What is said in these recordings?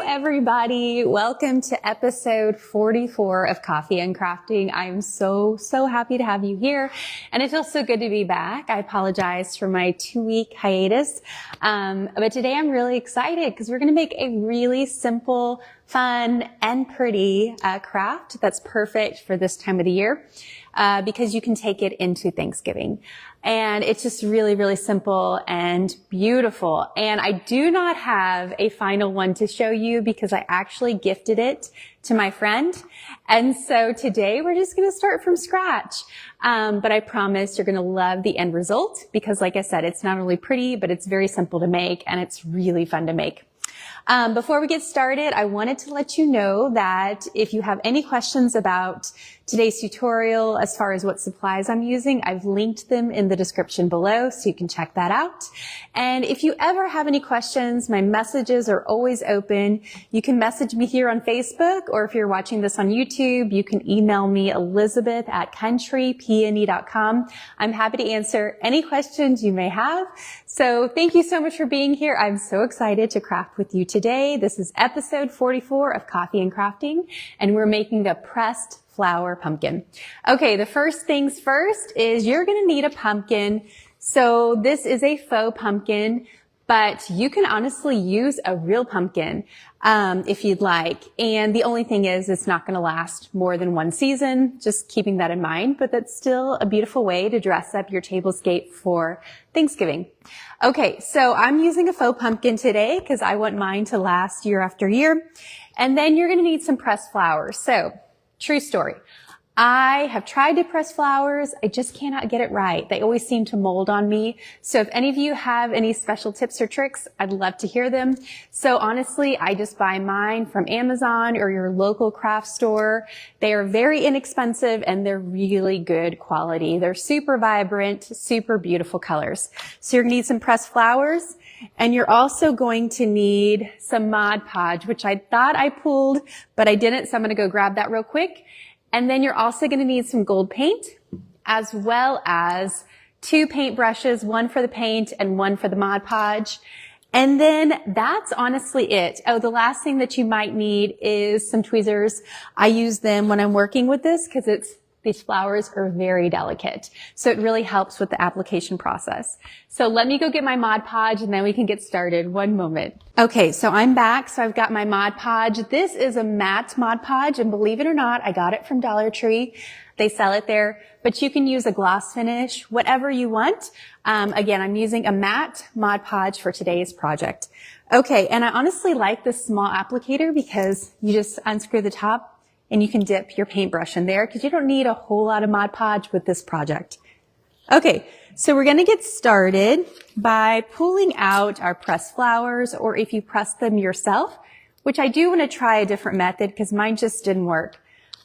everybody. Welcome to episode 44 of Coffee and Crafting. I'm so happy to have you here, and it feels so good to be back. I apologize for my 2-week hiatus, but today I'm really excited because we're going to make a really simple, fun, and pretty craft that's perfect for this time of the year because you can take it into Thanksgiving. And it's just really simple and beautiful. And I do not have a final one to show you because I actually gifted it to my friend. And so today we're just going to start from scratch. But I promise you're going to love the end result because, like I said, it's not only pretty, but it's very simple to make and it's really fun to make. Before we get started, I wanted to let you know that if you have any questions about today's tutorial, as far as what supplies I'm using, I've linked them in the description below, so you can check that out. And if you ever have any questions, my messages are always open. You can message me here on Facebook, or if you're watching this on YouTube, you can email me, elizabeth@countrypne.com. I'm happy to answer any questions you may have. So thank you so much for being here. I'm so excited to craft with you today. This is episode 44 of Coffee and Crafting, and we're making a pressed flower pumpkin. Okay, the first things first is you're going to need a pumpkin. So this is a faux pumpkin, but you can honestly use a real pumpkin if you'd like. And the only thing is it's not going to last more than one season, just keeping that in mind. But that's still a beautiful way to dress up your tablescape for Thanksgiving. Okay, so I'm using a faux pumpkin today because I want mine to last year after year. And then you're going to need some pressed flowers. So, true story. I have tried to press flowers. I just cannot get it right. They always seem to mold on me. So if any of you have any special tips or tricks, I'd love to hear them. So honestly, I just buy mine from Amazon or your local craft store. They are very inexpensive and they're really good quality. They're super vibrant, super beautiful colors. So you're going to need some pressed flowers. And you're also going to need some Mod Podge, which I thought I pulled, but I didn't. So I'm going to go grab that real quick. And then you're also going to need some gold paint, as well as 2 paint brushes, one for the paint and one for the Mod Podge. And then that's honestly it. Oh, the last thing that you might need is some tweezers. I use them when I'm working with this because these flowers are very delicate. So it really helps with the application process. So let me go get my Mod Podge and then we can get started. One moment. Okay, so I'm back. So I've got my Mod Podge. This is a matte Mod Podge, and believe it or not, I got it from Dollar Tree. They sell it there, but you can use a gloss finish, whatever you want. Again, I'm using a matte Mod Podge for today's project. Okay, and I honestly like this small applicator because you just unscrew the top and you can dip your paintbrush in there because you don't need a whole lot of Mod Podge with this project. Okay, so we're going to get started by pulling out our pressed flowers, or if you press them yourself, which I do want to try a different method because mine just didn't work.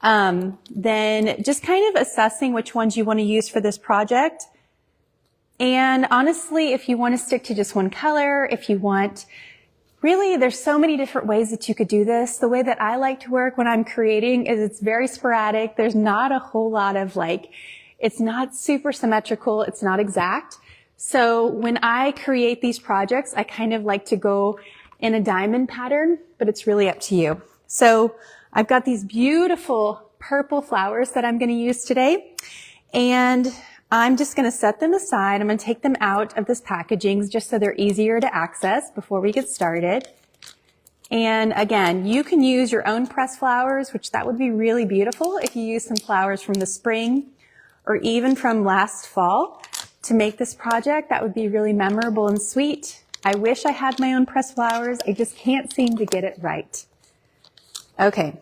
Then just kind of assessing which ones you want to use for this project. And honestly, if you want to stick to just one color, if you want, really, there's so many different ways that you could do this. The way that I like to work when I'm creating is it's very sporadic. There's not a whole lot of it's not super symmetrical. It's not exact. So when I create these projects, I kind of like to go in a diamond pattern, but it's really up to you. So I've got these beautiful purple flowers that I'm going to use today. And I'm just going to set them aside. I'm going to take them out of this packaging just so they're easier to access before we get started. And again, you can use your own pressed flowers, which that would be really beautiful if you use some flowers from the spring or even from last fall to make this project. That would be really memorable and sweet. I wish I had my own pressed flowers. I just can't seem to get it right. Okay,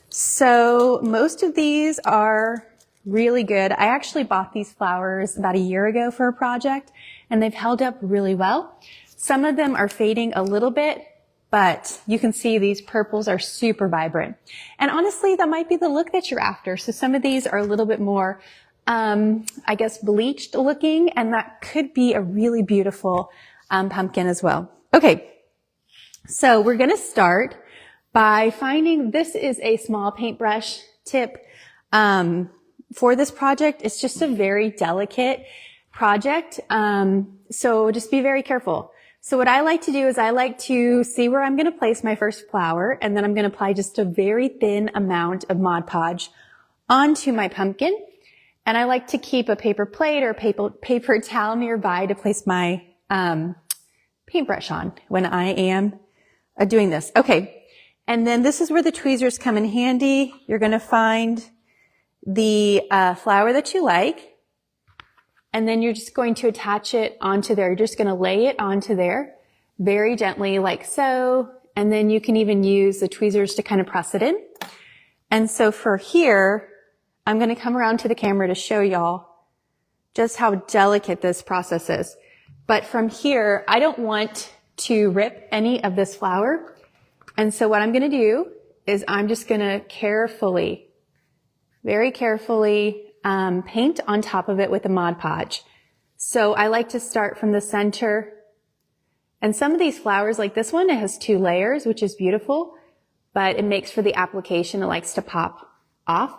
so most of these are really good. I actually bought these flowers about a year ago for a project, and they've held up really well. Some of them are fading a little bit, but you can see these purples are super vibrant. And honestly, that might be the look that you're after. So some of these are a little bit more, I guess, bleached looking, and that could be a really beautiful pumpkin as well. Okay, so we're going to start by finding, this is a small paintbrush tip. For this project, it's just a very delicate project, so just be very careful. So what I like to do is I like to see where I'm going to place my first flower, and then I'm going to apply just a very thin amount of Mod Podge onto my pumpkin. And I like to keep a paper plate or paper towel nearby to place my paintbrush on when I am doing this. Okay. And then this is where the tweezers come in handy. You're going to find the flower that you like. And then you're just going to attach it onto there. You're just going to lay it onto there very gently like so. And then you can even use the tweezers to kind of press it in. And so for here, I'm going to come around to the camera to show y'all just how delicate this process is. But from here, I don't want to rip any of this flower. And so what I'm going to do is I'm just going to carefully, very carefully, paint on top of it with the Mod Podge. So I like to start from the center. And some of these flowers, like this one, it has 2 layers, which is beautiful, but it makes for the application. It likes to pop off.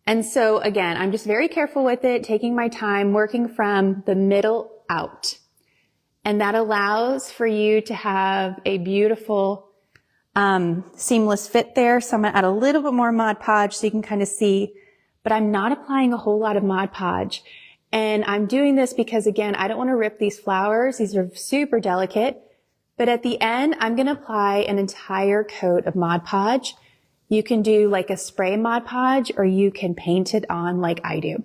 And so again, I'm just very careful with it, taking my time, working from the middle out. And that allows for you to have a beautiful, seamless fit there. So I'm going to add a little bit more Mod Podge so you can kind of see, but I'm not applying a whole lot of Mod Podge. And I'm doing this because, again, I don't want to rip these flowers. These are super delicate. But at the end, I'm going to apply an entire coat of Mod Podge. You can do like a spray Mod Podge, or you can paint it on like I do.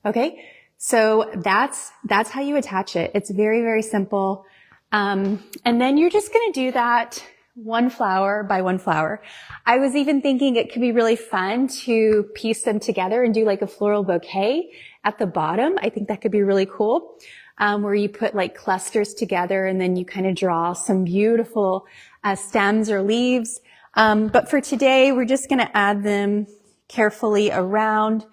Okay? So that's how you attach it. It's very, very simple. And then you're just going to do that one flower by one flower. I was even thinking it could be really fun to piece them together and do like a floral bouquet at the bottom. I think that could be really cool, where you put like clusters together and then you kind of draw some beautiful stems or leaves. But for today, we're just going to add them carefully around.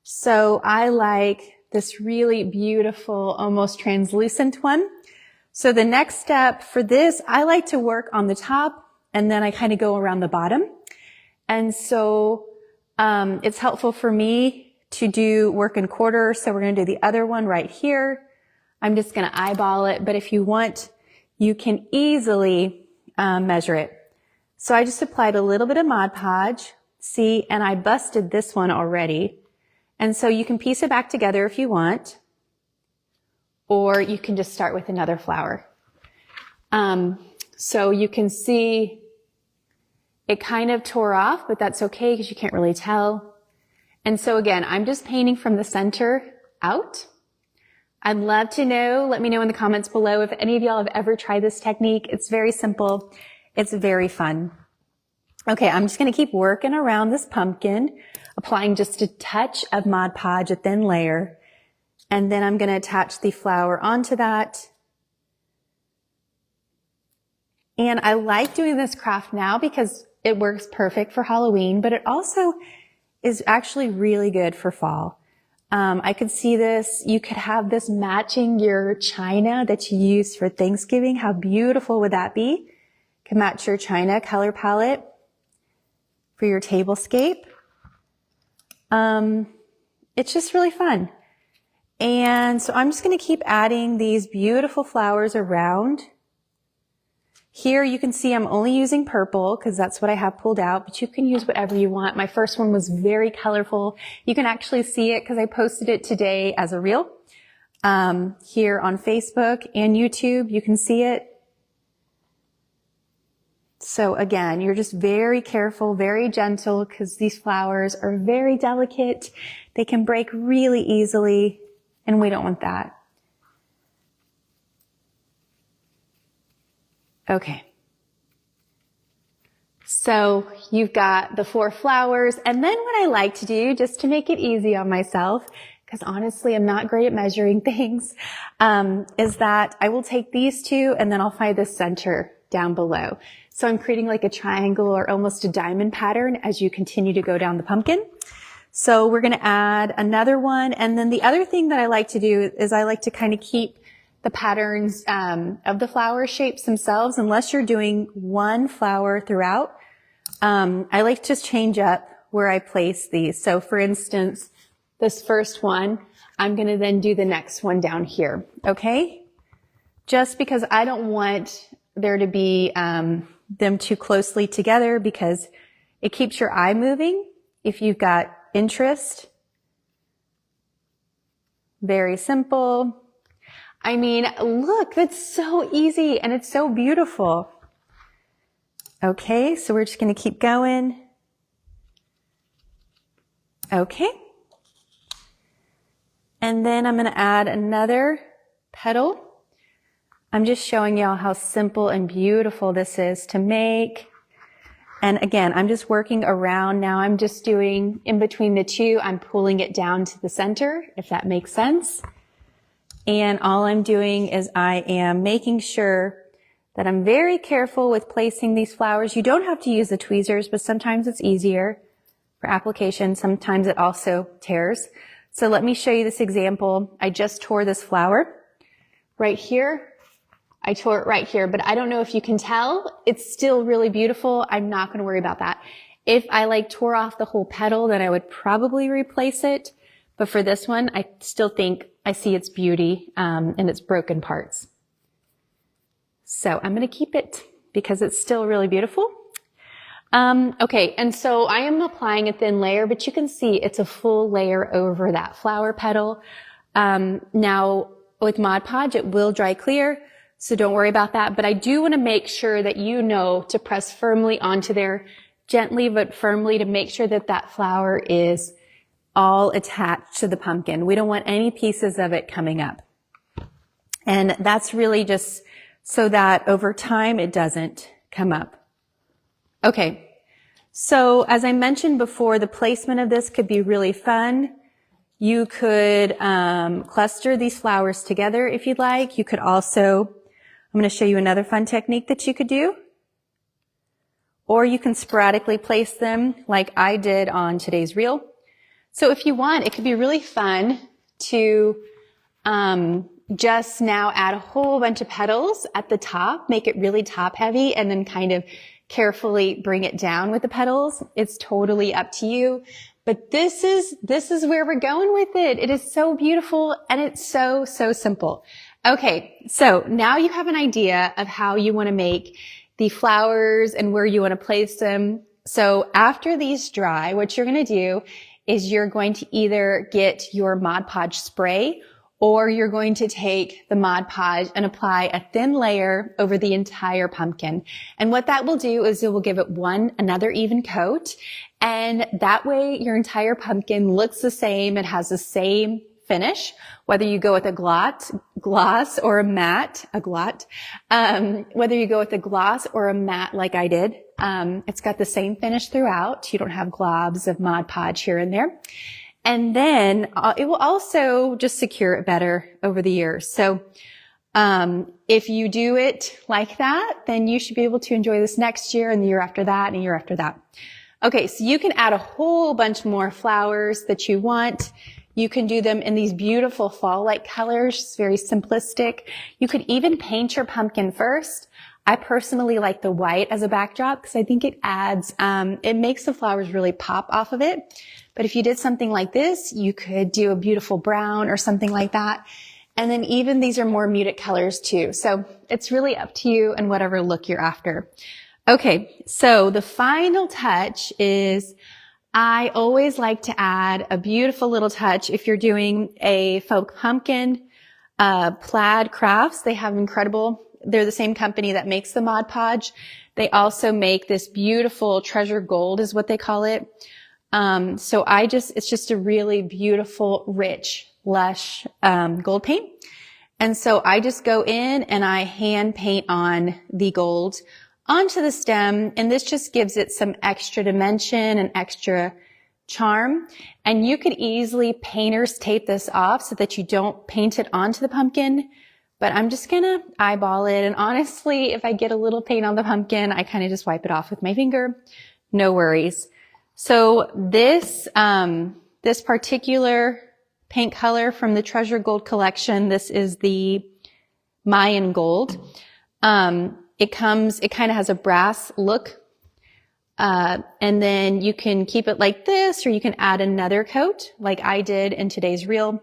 So I like this really beautiful, almost translucent one. So the next step for this, I like to work on the top and then I kind of go around the bottom. And so, it's helpful for me to do work in quarters. So we're going to do the other one right here. I'm just going to eyeball it, but if you want, you can easily, measure it. So I just applied a little bit of Mod Podge. See, and I busted this one already. And so you can piece it back together if you want, or you can just start with another flower. So you can see it kind of tore off, but that's okay because you can't really tell. And so again, I'm just painting from the center out. I'd love to know, let me know in the comments below if any of y'all have ever tried this technique. It's very simple. It's very fun. Okay, I'm just going to keep working around this pumpkin, applying just a touch of Mod Podge, a thin layer. And then I'm going to attach the flower onto that. And I like doing this craft now because it works perfect for Halloween, but it also is actually really good for fall. I could see this. You could have this matching your china that you use for Thanksgiving. How beautiful would that be? Can match your china color palette for your tablescape. It's just really fun. And so I'm just going to keep adding these beautiful flowers around. Here you can see I'm only using purple because that's what I have pulled out, but you can use whatever you want. My first one was very colorful. You can actually see it because I posted it today as a reel. Here on Facebook and YouTube, you can see it. So again, you're just very careful, very gentle because these flowers are very delicate. They can break really easily, and we don't want that. Okay. So you've got the 4 flowers, and then what I like to do, just to make it easy on myself, because honestly I'm not great at measuring things, is that I will take these 2 and then I'll find the center down below. So I'm creating like a triangle or almost a diamond pattern as you continue to go down the pumpkin. So we're going to add another one. And then the other thing that I like to do is I like to kind of keep the patterns of the flower shapes themselves, unless you're doing one flower throughout. I like to just change up where I place these. So for instance, this first one, I'm going to then do the next one down here. Okay? just because I don't want there to be them too closely together, because it keeps your eye moving if you've got interest. Very simple. I mean, look, that's so easy and it's so beautiful. Okay, so we're just going to keep going. Okay. And then I'm going to add another petal. I'm just showing y'all how simple and beautiful this is to make. And again, I'm just working around now. I'm just doing in between the two. I'm pulling it down to the center, if that makes sense. And all I'm doing is I am making sure that I'm very careful with placing these flowers. You don't have to use the tweezers, but sometimes it's easier for application. Sometimes it also tears. So let me show you this example. I just tore this flower right here. I tore it right here, but I don't know if you can tell. It's still really beautiful. I'm not going to worry about that. If I tore off the whole petal, then I would probably replace it. But for this one, I still think I see its beauty in its broken parts. So I'm going to keep it because it's still really beautiful. Okay, and so I am applying a thin layer, but you can see it's a full layer over that flower petal. Now, with Mod Podge, it will dry clear, so don't worry about that. But I do want to make sure that you know to press firmly onto there, gently but firmly, to make sure that that flower is all attached to the pumpkin. We don't want any pieces of it coming up. And that's really just so that over time it doesn't come up. Okay, so as I mentioned before, the placement of this could be really fun. You could cluster these flowers together if you'd like. You could also, I'm going to show you another fun technique that you could do. Or you can sporadically place them like I did on today's reel. So if you want, it could be really fun to just now add a whole bunch of petals at the top, make it really top heavy, and then kind of carefully bring it down with the petals. It's totally up to you. But this is where we're going with it. It is so beautiful and it's so simple. Okay, so now you have an idea of how you want to make the flowers and where you want to place them. So after these dry, what you're going to do is you're going to either get your Mod Podge spray, or you're going to take the Mod Podge and apply a thin layer over the entire pumpkin. And what that will do is it will give it another even coat. And that way your entire pumpkin looks the same. It has the same finish, whether you go with a gloss or a matte, whether you go with a gloss or a matte like I did. It's got the same finish throughout. You don't have globs of Mod Podge here and there. And then it will also just secure it better over the years. So if you do it like that, then you should be able to enjoy this next year and the year after that and the year after that. Okay, so you can add a whole bunch more flowers that you want. You can do them in these beautiful fall-like colors. It's very simplistic. You could even paint your pumpkin first. I personally like the white as a backdrop because I think it adds, it makes the flowers really pop off of it. But if you did something like this, you could do a beautiful brown or something like that. And then even these are more muted colors too. So it's really up to you and whatever look you're after. Okay, so the final touch is I always like to add a beautiful little touch. If you're doing a faux pumpkin, Plaid Crafts, they have they're the same company that makes the Mod Podge. They also make this beautiful treasure gold is what they call it. So it's just a really beautiful, rich, lush, gold paint. And so I just go in and I hand paint on the gold onto the stem. And this just gives it some extra dimension and extra charm. And you could easily painter's tape this off so that you don't paint it onto the pumpkin. But I'm just going to eyeball it. And honestly, if I get a little paint on the pumpkin, I kind of just wipe it off with my finger. No worries. So this particular paint color from the Treasure Gold collection, this is the Mayan Gold. It kind of has a brass look. And then you can keep it like this, or you can add another coat like I did in today's reel.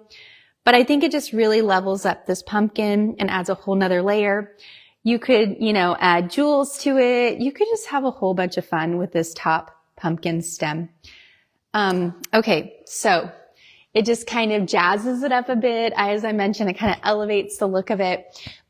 but I think it just really levels up this pumpkin and adds a whole nother layer. You could, add jewels to it. You could just have a whole bunch of fun with this top pumpkin stem. Okay, so it just kind of jazzes it up a bit. As I mentioned, it kind of elevates the look of it.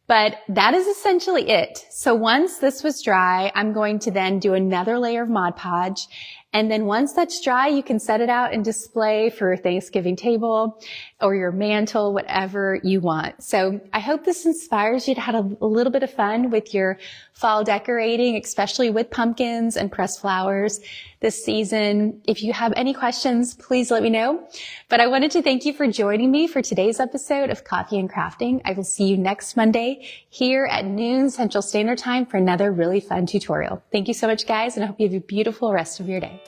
But that is essentially it. So once this was dry, I'm going to then do another layer of Mod Podge. And then once that's dry, you can set it out and display for your Thanksgiving table or your mantle, whatever you want. So I hope this inspires you to have a little bit of fun with your fall decorating, especially with pumpkins and pressed flowers this season. If you have any questions, please let me know. But I wanted to thank you for joining me for today's episode of Coffee and Crafting. I will see you next Monday here at noon Central Standard Time for another really fun tutorial. Thank you so much, guys, and I hope you have a beautiful rest of your day.